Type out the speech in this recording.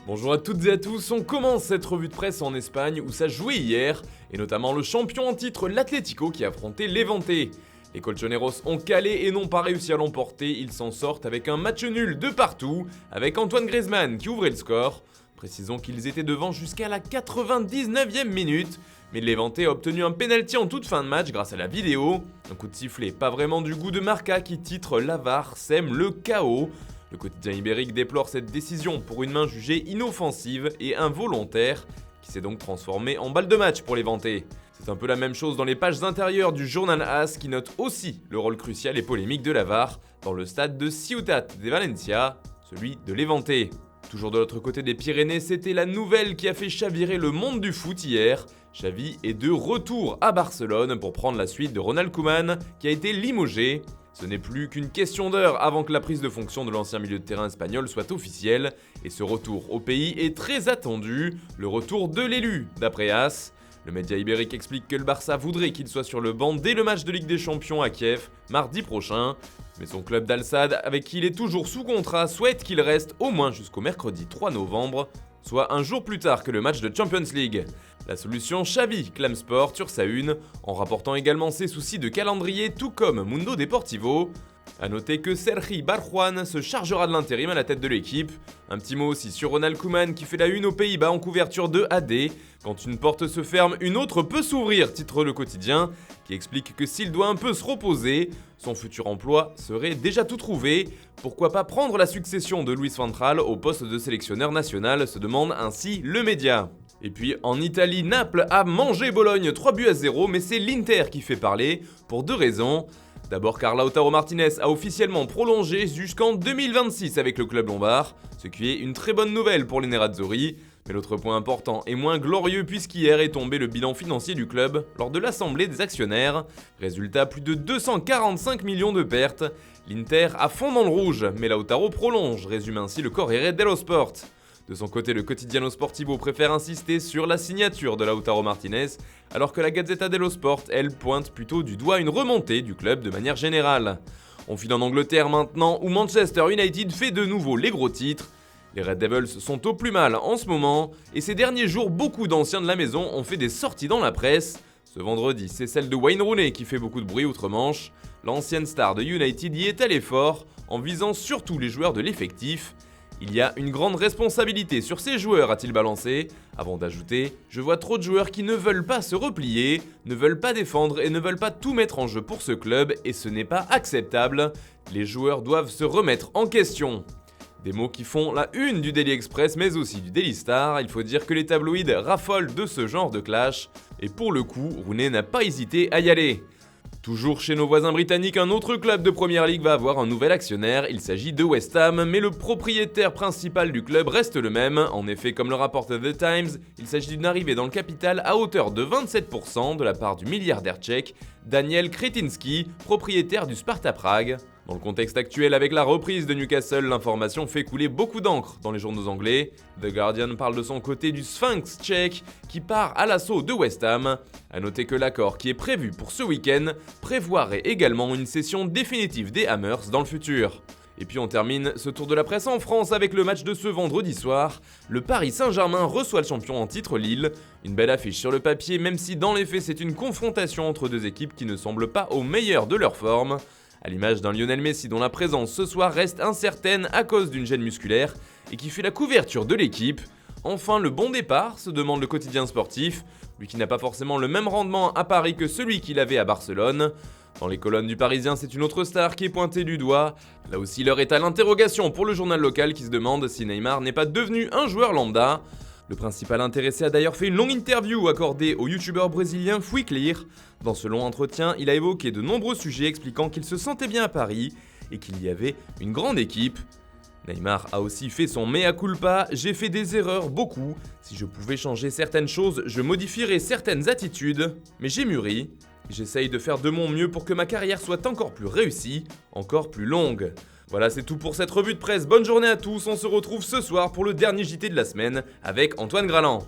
Bonjour à toutes et à tous, on commence cette revue de presse en Espagne où ça jouait hier, et notamment le champion en titre l'Atlético qui affrontait Levante. Les Colchoneros ont calé et n'ont pas réussi à l'emporter, ils s'en sortent avec un match nul de partout, avec Antoine Griezmann qui ouvrait le score. Précisons qu'ils étaient devant jusqu'à la 99e minute, mais Levante a obtenu un pénalty en toute fin de match grâce à la vidéo. Un coup de sifflet pas vraiment du goût de Marca qui titre la VAR sème le chaos. Le quotidien ibérique déplore cette décision pour une main jugée inoffensive et involontaire, qui s'est donc transformée en balle de match pour Levante. C'est un peu la même chose dans les pages intérieures du journal AS qui note aussi le rôle crucial et polémique de la VAR dans le stade de Ciutat de Valencia, celui de Levante. Toujours de l'autre côté des Pyrénées, c'était la nouvelle qui a fait chavirer le monde du foot hier. Xavi est de retour à Barcelone pour prendre la suite de Ronald Koeman qui a été limogé. Ce n'est plus qu'une question d'heure avant que la prise de fonction de l'ancien milieu de terrain espagnol soit officielle, et ce retour au pays est très attendu, le retour de l'élu, d'après AS. Le média ibérique explique que le Barça voudrait qu'il soit sur le banc dès le match de Ligue des Champions à Kiev, mardi prochain, mais son club d'Al-Sadd, avec qui il est toujours sous contrat, souhaite qu'il reste au moins jusqu'au mercredi 3 novembre, soit un jour plus tard que le match de Champions League. La solution Xavi clame Sport sur sa une, en rapportant également ses soucis de calendrier tout comme Mundo Deportivo. A noter que Sergi Barjuan se chargera de l'intérim à la tête de l'équipe. Un petit mot aussi sur Ronald Koeman qui fait la une aux Pays-Bas en couverture de AD. Quand une porte se ferme, une autre peut s'ouvrir, titre le quotidien, qui explique que s'il doit un peu se reposer, son futur emploi serait déjà tout trouvé. Pourquoi pas prendre la succession de Luis van Gaal au poste de sélectionneur national, se demande ainsi le média. Et puis en Italie, Naples a mangé Bologne 3-0, mais c'est l'Inter qui fait parler, pour deux raisons. D'abord car Lautaro Martinez a officiellement prolongé jusqu'en 2026 avec le club lombard, ce qui est une très bonne nouvelle pour les Nerazzurri. Mais l'autre point important est moins glorieux puisqu'hier est tombé le bilan financier du club lors de l'assemblée des actionnaires. Résultat, plus de 245 millions de pertes. L'Inter a fond dans le rouge, mais Lautaro prolonge, résume ainsi le Corriere dello Sport. De son côté, le Quotidiano Sportivo préfère insister sur la signature de Lautaro Martinez, alors que la Gazzetta dello Sport, elle, pointe plutôt du doigt une remontée du club de manière générale. On file en Angleterre maintenant, où Manchester United fait de nouveau les gros titres. Les Red Devils sont au plus mal en ce moment, et ces derniers jours, beaucoup d'anciens de la maison ont fait des sorties dans la presse. Ce vendredi, c'est celle de Wayne Rooney qui fait beaucoup de bruit outre-Manche. L'ancienne star de United y est allée fort, en visant surtout les joueurs de l'effectif. Il y a une grande responsabilité sur ces joueurs, a-t-il balancé, avant d'ajouter « Je vois trop de joueurs qui ne veulent pas se replier, ne veulent pas défendre et ne veulent pas tout mettre en jeu pour ce club et ce n'est pas acceptable. Les joueurs doivent se remettre en question. » Des mots qui font la une du Daily Express mais aussi du Daily Star. Il faut dire que les tabloïds raffolent de ce genre de clash. Et pour le coup, Rooney n'a pas hésité à y aller. Toujours chez nos voisins britanniques, un autre club de Premier League va avoir un nouvel actionnaire, il s'agit de West Ham, mais le propriétaire principal du club reste le même. En effet, comme le rapporte The Times, il s'agit d'une arrivée dans le capital à hauteur de 27% de la part du milliardaire tchèque Daniel Kretinsky, propriétaire du Sparta Prague. Dans le contexte actuel avec la reprise de Newcastle, l'information fait couler beaucoup d'encre dans les journaux anglais. The Guardian parle de son côté du Sphinx tchèque qui part à l'assaut de West Ham. A noter que l'accord qui est prévu pour ce week-end prévoirait également une cession définitive des Hammers dans le futur. Et puis on termine ce tour de la presse en France avec le match de ce vendredi soir. Le Paris Saint-Germain reçoit le champion en titre Lille. Une belle affiche sur le papier, même si dans les faits c'est une confrontation entre deux équipes qui ne semblent pas au meilleur de leur forme. À l'image d'un Lionel Messi dont la présence ce soir reste incertaine à cause d'une gêne musculaire et qui fait la couverture de l'équipe. Enfin, le bon départ, se demande le quotidien sportif, lui qui n'a pas forcément le même rendement à Paris que celui qu'il avait à Barcelone. Dans les colonnes du Parisien, c'est une autre star qui est pointée du doigt. Là aussi, l'heure est à l'interrogation pour le journal local qui se demande si Neymar n'est pas devenu un joueur lambda. Le principal intéressé a d'ailleurs fait une longue interview accordée au youtubeur brésilien Fouiclir. Dans ce long entretien, il a évoqué de nombreux sujets expliquant qu'il se sentait bien à Paris et qu'il y avait une grande équipe. Neymar a aussi fait son mea culpa, j'ai fait des erreurs, beaucoup. Si je pouvais changer certaines choses, je modifierais certaines attitudes, mais j'ai mûri. J'essaye de faire de mon mieux pour que ma carrière soit encore plus réussie, encore plus longue. Voilà, c'est tout pour cette revue de presse. Bonne journée à tous, on se retrouve ce soir pour le dernier JT de la semaine avec Antoine Graland.